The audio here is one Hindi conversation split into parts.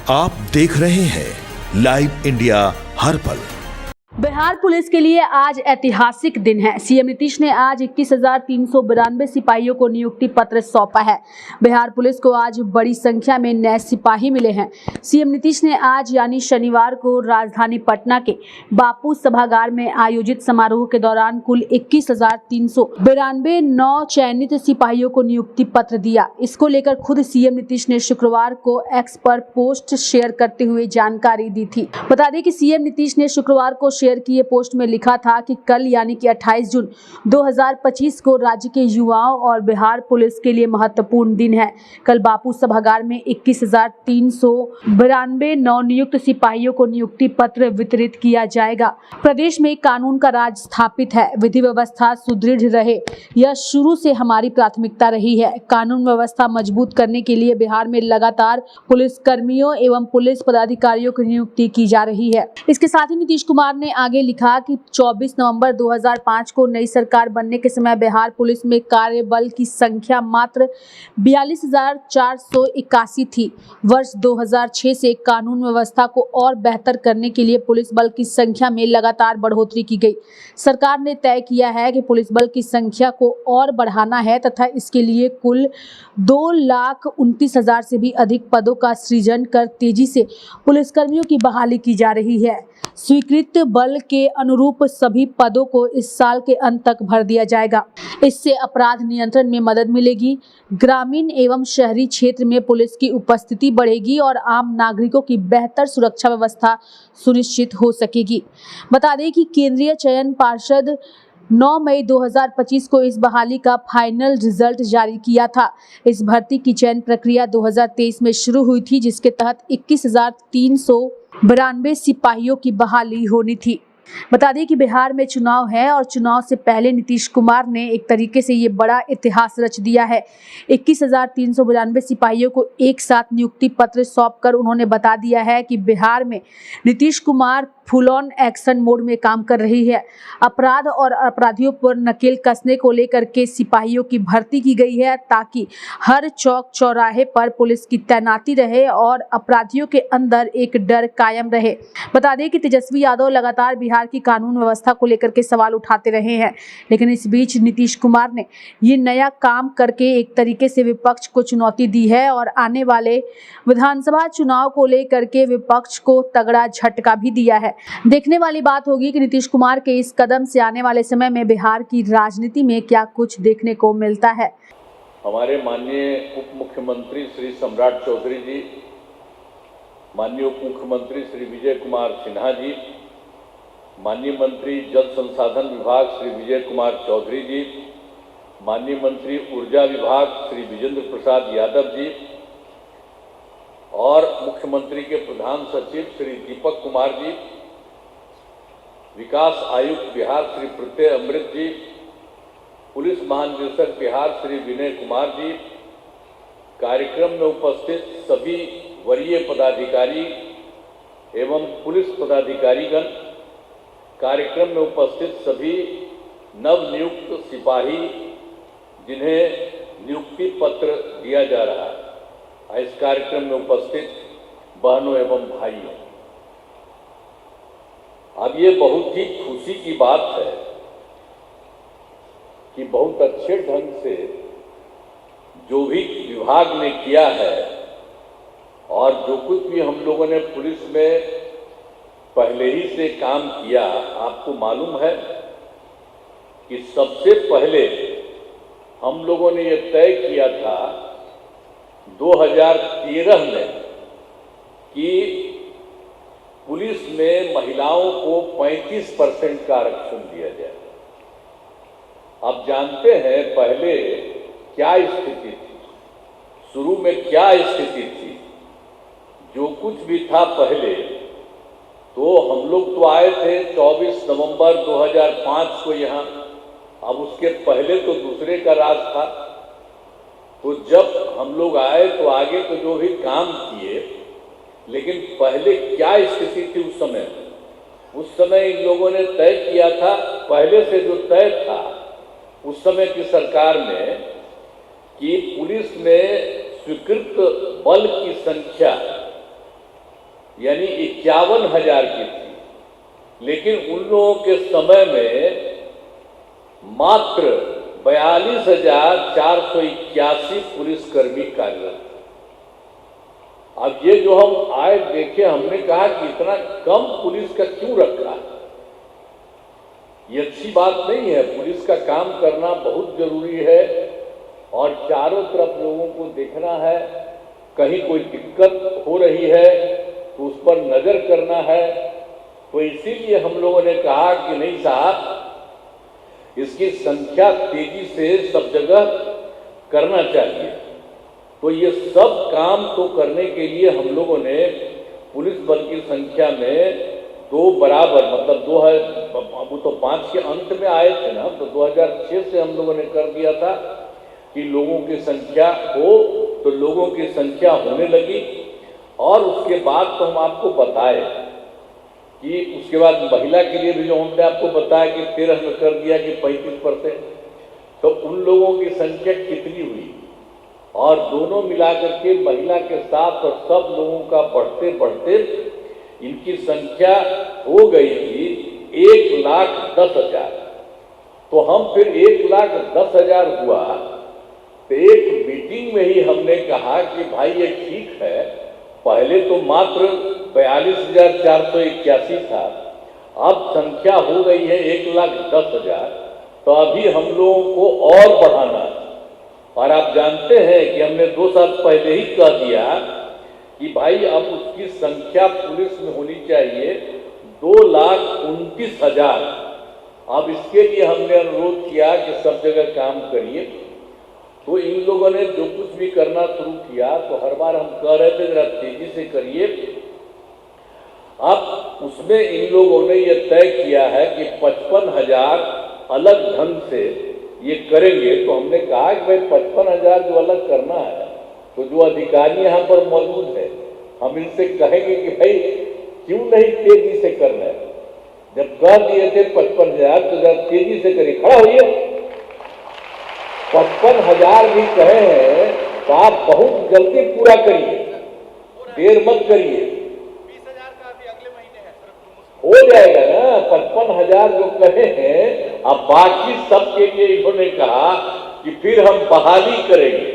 आप देख रहे हैं लाइव इंडिया हर पल। बिहार पुलिस के लिए आज ऐतिहासिक दिन है। सीएम नीतीश ने आज 21,392 सिपाहियों को नियुक्ति पत्र सौंपा है। बिहार पुलिस को आज बड़ी संख्या में नए सिपाही मिले हैं। सीएम नीतीश ने आज यानी शनिवार को राजधानी पटना के बापू सभागार में आयोजित समारोह के दौरान कुल 21,392 नौ चयनित सिपाहियों को नियुक्ति पत्र दिया। इसको लेकर खुद सीएम नीतीश ने शुक्रवार को एक्स पर पोस्ट शेयर करते हुए जानकारी दी थी। बता दें कि सीएम नीतीश ने शुक्रवार को शेयर किए पोस्ट में लिखा था कि कल यानी कि 28 जून 2025 को राज्य के युवाओं और बिहार पुलिस के लिए महत्वपूर्ण दिन है। कल बापू सभागार में 21,392 नवनियुक्त सिपाहियों को नियुक्ति पत्र वितरित किया जाएगा। प्रदेश में कानून का राज स्थापित है, विधि व्यवस्था सुदृढ़ रहे, यह शुरू से हमारी प्राथमिकता रही है। कानून व्यवस्था मजबूत करने के लिए बिहार में लगातार पुलिस कर्मियों एवं पुलिस पदाधिकारियों की नियुक्ति की जा रही है। इसके साथ ही नीतीश कुमार ने आगे लिखा कि 24 नवंबर 2005 को नई सरकार बनने के समय बिहार पुलिस में कार्यबल की संख्या मात्र 42,481 थी। वर्ष 2006 से कानून व्यवस्था को और बेहतर करने के लिए पुलिस बल की संख्या में लगातार बढ़ोतरी की गई। सरकार ने तय किया है कि पुलिस बल की संख्या को और बढ़ाना है तथा इसके लिए कुल 2,29,000 से भी अधिक पदों का सृजन कर तेजी से पुलिसकर्मियों की बहाली की जा रही है। स्वीकृत बल के अनुरूप सभी पदों को इस साल के अंत तक भर दिया जाएगा। इससे अपराध नियंत्रण में मदद मिलेगी, ग्रामीण एवं शहरी क्षेत्र में पुलिस की उपस्थिति बढ़ेगी और आम नागरिकों की बेहतर सुरक्षा व्यवस्था सुनिश्चित हो सकेगी। बता दें कि केंद्रीय चयन पार्षद 9 मई 2025 को इस बहाली का फाइनल रिजल्ट जारी किया था। इस भर्ती की चयन प्रक्रिया 2023 में शुरू हुई थी, जिसके तहत 21,392 सिपाहियों की बहाली होनी थी। बता दें कि बिहार में चुनाव है और चुनाव से पहले नीतीश कुमार ने एक तरीके से ये बड़ा इतिहास रच दिया है। 21,392 सिपाहियों को एक साथ नियुक्ति पत्र सौंपकर उन्होंने बता दिया है कि बिहार में Nitish Kumar full on action mode में काम कर रही है। अपराध और अपराधियों पर नकेल कसने को लेकर के सिपाहियों की भर्ती की गई है ताकि हर चौक चौराहे पर पुलिस की तैनाती रहे और अपराधियों के अंदर एक डर कायम रहे। बता दें कि तेजस्वी यादव लगातार बिहार की कानून व्यवस्था को लेकर के सवाल उठाते रहे हैं, लेकिन इस बीच नीतीश कुमार ने ये नया काम करके एक तरीके से विपक्ष को चुनौती दी है और आने वाले विधानसभा चुनाव को लेकर के विपक्ष को तगड़ा झटका भी दिया है। देखने वाली बात होगी कि नीतीश कुमार के इस कदम से आने वाले समय में बिहार की राजनीति में क्या कुछ देखने को मिलता है। हमारे माननीय उप मुख्यमंत्री श्री सम्राट चौधरी जी, माननीय उप मुख्यमंत्री श्री विजय कुमार सिन्हा जी, माननीय मंत्री जल संसाधन विभाग श्री विजय कुमार चौधरी जी, माननीय मंत्री ऊर्जा विभाग श्री विजेंद्र प्रसाद यादव जी और मुख्यमंत्री के प्रधान सचिव श्री दीपक कुमार जी, विकास आयुक्त बिहार श्री प्रत्यय अमृत जी, पुलिस महानिदेशक बिहार श्री विनय कुमार जी, कार्यक्रम में उपस्थित सभी वरीय पदाधिकारी एवं पुलिस पदाधिकारीगण, कार्यक्रम में उपस्थित सभी नवनियुक्त सिपाही जिन्हें नियुक्ति पत्र दिया जा रहा है, इस कार्यक्रम में उपस्थित बहनों एवं भाइयों, अब ये बहुत ही खुशी की बात है कि बहुत अच्छे ढंग से जो भी विभाग ने किया है और जो कुछ भी हम लोगों ने पुलिस में पहले ही से काम किया, आपको मालूम है कि सबसे पहले हम लोगों ने ये तय किया था 2013 में कि पुलिस में महिलाओं को 35% का आरक्षण दिया जाए। आप जानते हैं पहले क्या स्थिति थी, शुरू में क्या स्थिति थी। जो कुछ भी था पहले, तो हम लोग तो आए थे 24 नवंबर 2005 को यहाँ, अब उसके पहले तो दूसरे का राज था। तो जब हम लोग आए तो आगे तो जो भी काम किए, लेकिन पहले क्या स्थिति थी उस समय इन लोगों ने तय किया था, पहले से जो तय था उस समय की सरकार में, कि पुलिस में स्वीकृत बल की संख्या 51,000 की थी, लेकिन उन लोगों के समय में मात्र 42,481 पुलिसकर्मी कार्यरत थे। अब ये जो हम आए देखे, हमने कहा कि इतना कम पुलिस का क्यों रखा है? ये अच्छी बात नहीं है। पुलिस का काम करना बहुत जरूरी है और चारों तरफ लोगों को देखना है। कहीं कोई दिक्कत हो रही है तो उस पर नजर करना है। तो इसीलिए हम लोगों ने कहा कि नहीं साहब, इसकी संख्या तेजी से सब जगह करना चाहिए। तो ये सब काम तो करने के लिए हम लोगों ने पुलिस बल की संख्या में दो बराबर, मतलब वो तो 5 के अंत में आए थे ना, तो 2006 से हम लोगों ने कर दिया था कि लोगों की संख्या हो, तो लोगों की संख्या होने लगी। और उसके बाद तो हम आपको बताए कि उसके बाद महिला के लिए भी जो हमने आपको बताया कि 13 में कर दिया कि 35%, तो उन लोगों की संख्या कितनी हुई? और दोनों मिलाकर के महिला के साथ और सब लोगों का बढ़ते बढ़ते इनकी संख्या हो गई थी 1,10,000। तो हम फिर 1,10,000 हुआ, तो एक मीटिंग में ही हमने कहा कि भाई ये ठीक है, पहले तो मात्र 42,481 था, अब संख्या हो गई है 1,10,000, तो अभी हम लोगों को और बढ़ाना है। और आप जानते हैं कि हमने 2 साल पहले ही कह दिया कि भाई अब उसकी संख्या पुलिस में होनी चाहिए 2,29,000। अब इसके लिए हमने अनुरोध किया कि सब जगह काम करिए। तो इन लोगों ने जो कुछ भी करना शुरू किया, तो हर बार हम कह रहे थे जरा तेजी से करिए। अब उसमें इन लोगों ने ये तय किया है कि 55,000 अलग ढंग से ये करेंगे। तो हमने कहा कि भाई 55,000 जो अलग करना है, तो जो अधिकारी यहाँ पर मौजूद है, हम इनसे कहेंगे कि भाई क्यों नहीं तेजी से करना है? जब कह दिए थे 55,000, तो जरा तेजी से करिए। खड़ा होइए। 55,000 भी कहे हैं तो आप बहुत जल्दी पूरा करिए, देर मत करिए। 20,000 का अभी अगले महीने है, हो जाएगा ना 55,000 जो कहे हैं। अब बाकी सब के लिए इन्होंने कहा कि फिर हम बहाली करेंगे।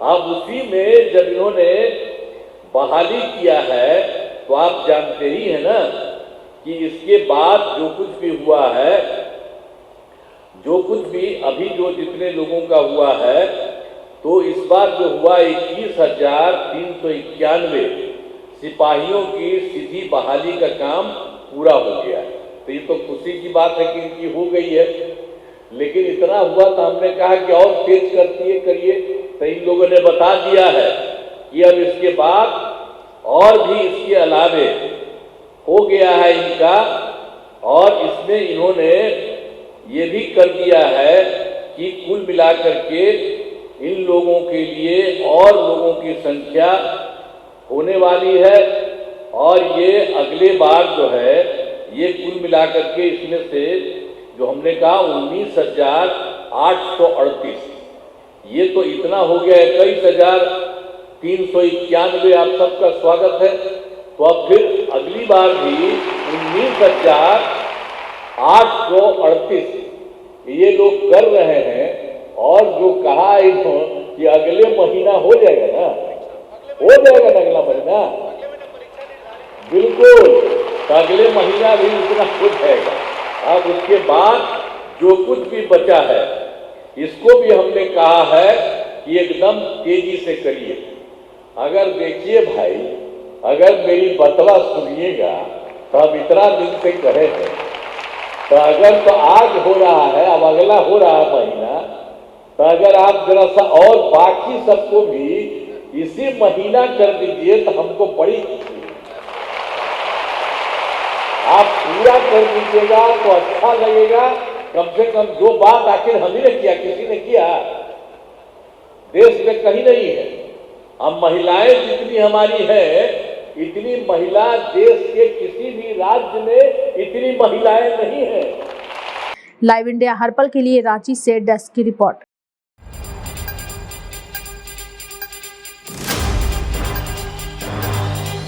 अब उसी में जब इन्होंने बहाली किया है, तो आप जानते ही है ना कि इसके बाद जो कुछ भी हुआ है, जो कुछ भी अभी जो जितने लोगों का हुआ है, तो इस बार जो हुआ 21,391 सिपाहियों की सीधी बहाली का काम पूरा हो गया है। तो ये तो खुशी की बात है कि इनकी हो गई है। लेकिन इतना हुआ तो हमने कहा कि और तेज करिए। तो इन लोगों ने बता दिया है कि अब इसके बाद और भी इसके अलावे हो गया है इनका। और इसमें इन्होंने ये भी कर दिया है कि कुल मिलाकर के इन लोगों के लिए और लोगों की संख्या होने वाली है। और ये अगले बार जो है, ये कुल मिलाकर के इसमें से जो हमने कहा 19,838, ये तो इतना हो गया 21,391। आप सबका स्वागत है। तो अब फिर अगली बार भी 19,838 ये लोग कर रहे हैं। और जो कहा इन्होंने कि अगले महीना हो जाएगा ना, हो जाएगा ना अगला महीना, बिल्कुल, तो अगले महीना भी इतना हो जाएगा। अब उसके बाद जो कुछ भी बचा है, इसको भी हमने कहा है कि एकदम तेजी से करिए। अगर देखिए भाई, अगर मेरी बतवा सुनिएगा तो हम इतना दिन से कहे हैं, तो अगर तो आज हो रहा है, अब अगला हो रहा है महीना, तो अगर आप जरा सा और बाकी सबको भी इसी महीना कर दीजिए तो हमको बड़ी खुशी है। आप पूरा कर दीजिएगा तो अच्छा लगेगा। कम से कम जो बात आखिर हम ही ने किया, किसी ने किया, देश में कहीं नहीं है। अब महिलाएं जितनी हमारी है, इतनी महिला देश के किसी भी राज्य में इतनी महिलाएं नहीं है। लाइव इंडिया हर पल के लिए रांची से डेस्क की रिपोर्ट।